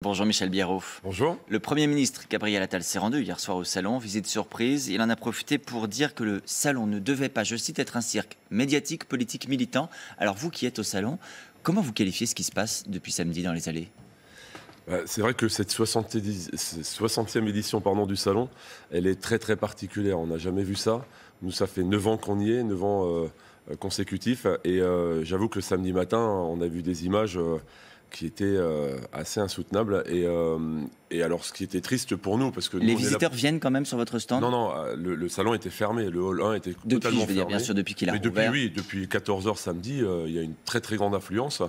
Bonjour Michel Biérot. Bonjour. Le Premier ministre Gabriel Attal s'est rendu hier soir au Salon, visite surprise. Il en a profité pour dire que le Salon ne devait pas, je cite, être un cirque médiatique, politique, militant. Alors vous qui êtes au Salon, comment vous qualifiez ce qui se passe depuis samedi dans les allées ? C'est vrai que cette 60e édition du Salon, elle est très très particulière. On n'a jamais vu ça. Nous, ça fait 9 ans qu'on y est, 9 ans consécutifs. Et j'avoue que samedi matin, on a vu des images qui étaient assez insoutenables. Et alors, ce qui était triste pour nous, parce que... Les visiteurs viennent quand même sur votre stand ? Non, le salon était fermé. Le hall 1 était totalement fermé. Bien sûr, depuis qu'il a ouvert. Depuis 14h samedi, il y a une très très grande affluence.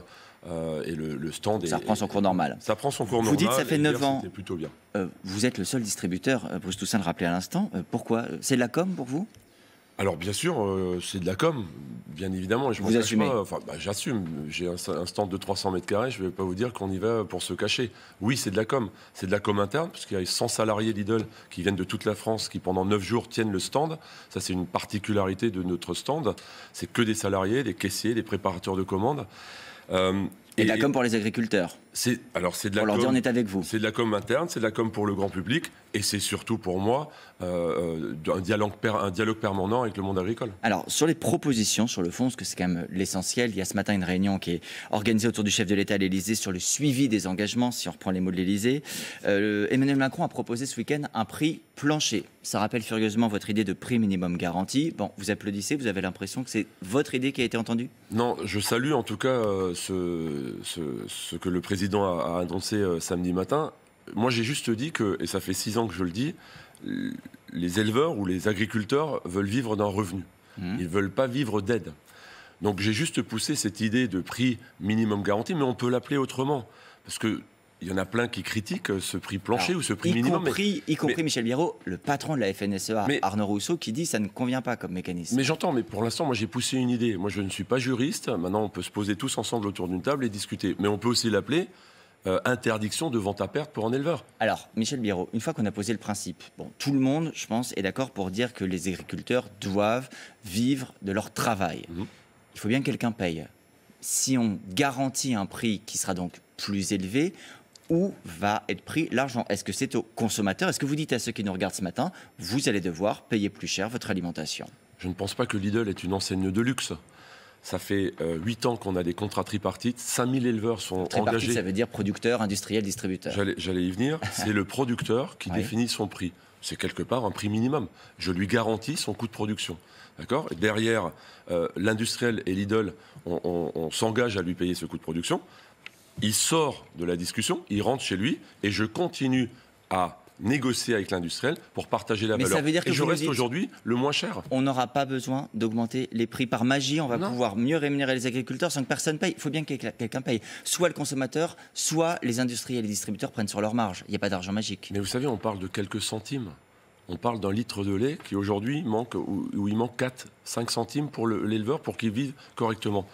Et le stand ça reprend son cours normal. Ça prend son cours normal. Vous dites ça fait 9 ans. C'était plutôt bien. Vous êtes le seul distributeur, Bruce Toussaint le rappelait à l'instant. Pourquoi ? C'est de la com pour vous ? Alors bien sûr, c'est de la com, bien évidemment. Et vous assumez ? J'assume. J'ai un stand de 300 mètres carrés, je ne vais pas vous dire qu'on y va pour se cacher. Oui, c'est de la com. C'est de la com interne, parce qu'il y a 100 salariés Lidl qui viennent de toute la France, qui pendant 9 jours tiennent le stand. Ça, c'est une particularité de notre stand. C'est que des salariés, des caissiers, des préparateurs de commandes. Et de la com pour les agriculteurs. C'est de la pour leur dire on est avec vous. C'est de la com interne, c'est de la com pour le grand public, et c'est surtout pour moi un dialogue permanent avec le monde agricole. Alors sur les propositions, sur le fond, parce que c'est quand même l'essentiel, il y a ce matin une réunion qui est organisée autour du chef de l'État à l'Élysée sur le suivi des engagements, si on reprend les mots de l'Élysée. Emmanuel Macron a proposé ce week-end un prix plancher. Ça rappelle furieusement votre idée de prix minimum garanti. Bon, vous applaudissez, vous avez l'impression que c'est votre idée qui a été entendue ? Non, je salue en tout cas ce que le président a annoncé samedi matin. Moi, j'ai juste dit que, et ça fait 6 ans que je le dis, les éleveurs ou les agriculteurs veulent vivre d'un revenu. Ils ne veulent pas vivre d'aide. Donc, j'ai juste poussé cette idée de prix minimum garanti, mais on peut l'appeler autrement. Parce que il y en a plein qui critiquent ce prix plancher ou ce prix minimum. Y compris Michel Biérot, le patron de la FNSEA, Arnaud Rousseau, qui dit ça ne convient pas comme mécanisme. Mais j'entends, mais pour l'instant, moi j'ai poussé une idée. Moi je ne suis pas juriste. Maintenant, on peut se poser tous ensemble autour d'une table et discuter. Mais on peut aussi l'appeler interdiction de vente à perte pour un éleveur. Alors, Michel Biérot, une fois qu'on a posé le principe, tout le monde, je pense, est d'accord pour dire que les agriculteurs doivent vivre de leur travail. Il faut bien que quelqu'un paye. Si on garantit un prix qui sera donc plus élevé, où va être pris l'argent? Est-ce que c'est aux consommateurs? Est-ce que vous dites à ceux qui nous regardent ce matin, vous allez devoir payer plus cher votre alimentation? Je ne pense pas que Lidl est une enseigne de luxe. Ça fait 8 ans qu'on a des contrats tripartites, 5000 éleveurs sont engagés. Ça veut dire producteur, industriel, distributeur. J'allais y venir. C'est le producteur qui définit son prix. C'est quelque part un prix minimum. Je lui garantis son coût de production. D'accord ? Derrière, l'industriel et Lidl, on s'engage à lui payer ce coût de production. Il sort de la discussion, il rentre chez lui, et je continue à négocier avec l'industriel pour partager la valeur. Ça veut dire que je reste aujourd'hui le moins cher. On n'aura pas besoin d'augmenter les prix par magie, on va pouvoir mieux rémunérer les agriculteurs sans que personne paye. Il faut bien que quelqu'un paye. Soit le consommateur, soit les industriels et les distributeurs prennent sur leur marge. Il n'y a pas d'argent magique. Mais vous savez, on parle de quelques centimes. On parle d'un litre de lait qui aujourd'hui manque, où il manque 4-5 centimes pour l'éleveur pour qu'il vive correctement.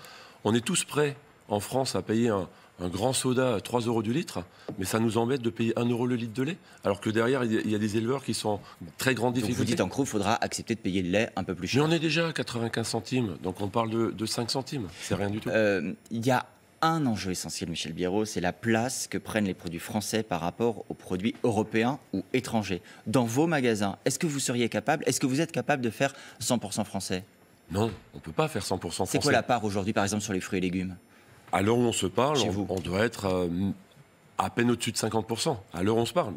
On est tous prêts en France à payer un grand soda à 3 € du litre, mais ça nous embête de payer 1 € le litre de lait, alors que derrière, il y a des éleveurs qui sont en très grande difficulté. Donc vous dites en gros, il faudra accepter de payer le lait un peu plus cher. Mais on est déjà à 95 centimes, donc on parle de 5 centimes, c'est rien du tout. Il y a un enjeu essentiel, Michel Biérot, c'est la place que prennent les produits français par rapport aux produits européens ou étrangers. Dans vos magasins, est-ce que vous seriez capable, est-ce que vous êtes capable de faire 100% français? Non, on ne peut pas faire 100% français. C'est quoi la part aujourd'hui, par exemple, sur les fruits et légumes? À l'heure où on se parle, on doit être à peine au-dessus de 50%. À l'heure où on se parle.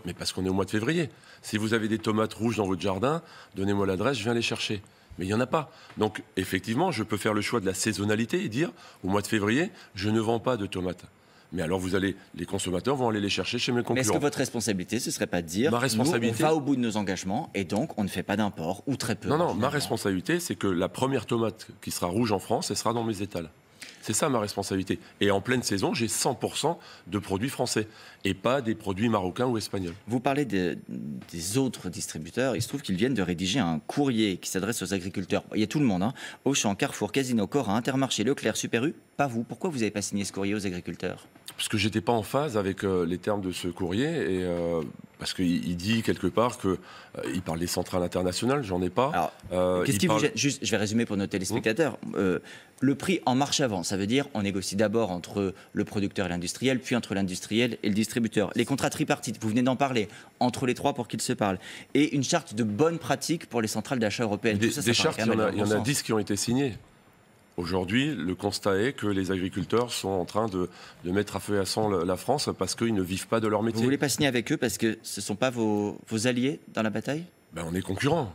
Mais parce qu'on est au mois de février. Si vous avez des tomates rouges dans votre jardin, donnez-moi l'adresse, je viens les chercher. Mais il n'y en a pas. Donc, effectivement, je peux faire le choix de la saisonnalité et dire, au mois de février, je ne vends pas de tomates. Mais alors, les consommateurs vont aller les chercher chez mes concurrents. Mais est-ce que votre responsabilité, ce ne serait pas de dire, nous, on va au bout de nos engagements et donc on ne fait pas d'import ou très peu? Non, ma responsabilité, c'est que la première tomate qui sera rouge en France, elle sera dans mes étals. C'est ça ma responsabilité. Et en pleine saison, j'ai 100% de produits français et pas des produits marocains ou espagnols. Vous parlez des autres distributeurs. Il se trouve qu'ils viennent de rédiger un courrier qui s'adresse aux agriculteurs. Il y a tout le monde, Auchan, Carrefour, Casino, Cora, Intermarché, Leclerc, Super U. Pas vous. Pourquoi vous n'avez pas signé ce courrier aux agriculteurs? Parce que j'étais pas en phase avec les termes de ce courrier et Parce qu'il dit quelque part qu'il parle des centrales internationales, j'en ai pas. Alors, qu'est-ce qui vous gêne ? Juste, je vais résumer pour nos téléspectateurs. Le prix en marche avant, ça veut dire on négocie d'abord entre le producteur et l'industriel, puis entre l'industriel et le distributeur. Les contrats tripartites, vous venez d'en parler, entre les trois pour qu'ils se parlent. Et une charte de bonne pratique pour les centrales d'achat européennes. Des chartes, il y en a 10 qui ont été signées. Aujourd'hui, le constat est que les agriculteurs sont en train de mettre à feu et à sang la France parce qu'ils ne vivent pas de leur métier. Vous ne voulez pas signer avec eux parce que ce ne sont pas vos alliés dans la bataille ? On est concurrents.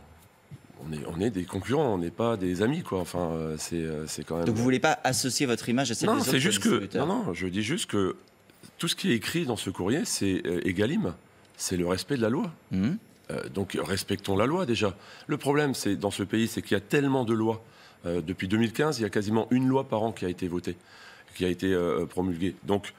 On est des concurrents, on n'est pas des amis, quoi. Enfin, c'est quand même... Donc vous ne voulez pas associer votre image à celle des autres distributeurs ? Non, je dis juste que tout ce qui est écrit dans ce courrier, c'est Egalim. C'est le respect de la loi. Donc respectons la loi, déjà. Le problème, dans ce pays, c'est qu'il y a tellement de lois. Depuis 2015, il y a quasiment une loi par an qui a été votée, qui a été promulguée. Donc,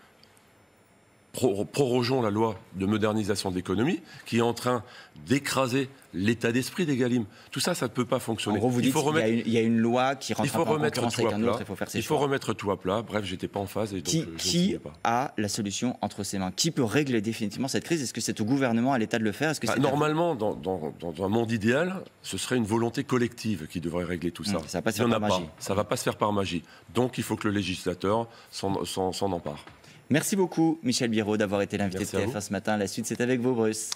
prorogeons la loi de modernisation de l'économie qui est en train d'écraser l'état d'esprit d'Egalim. Tout ça, ça ne peut pas fonctionner. En gros, vous dites qu'il y a une loi qui rentre en concurrence avec un autre, il faut faire ses choix. Il faut remettre tout à plat. Bref, j'étais pas en phase. Et donc, qui a la solution entre ses mains ? Qui peut régler définitivement cette crise ? Est-ce que c'est au gouvernement, à l'État de le faire ? Est-ce que normalement, dans un monde idéal, ce serait une volonté collective qui devrait régler tout ça. Ça va pas se faire par magie. Ça va pas se faire par magie. Donc, il faut que le législateur s'en empare. Merci beaucoup, Michel Biérot, d'avoir été l'invité de TF1 ce matin. La suite, c'est avec vous, Bruce.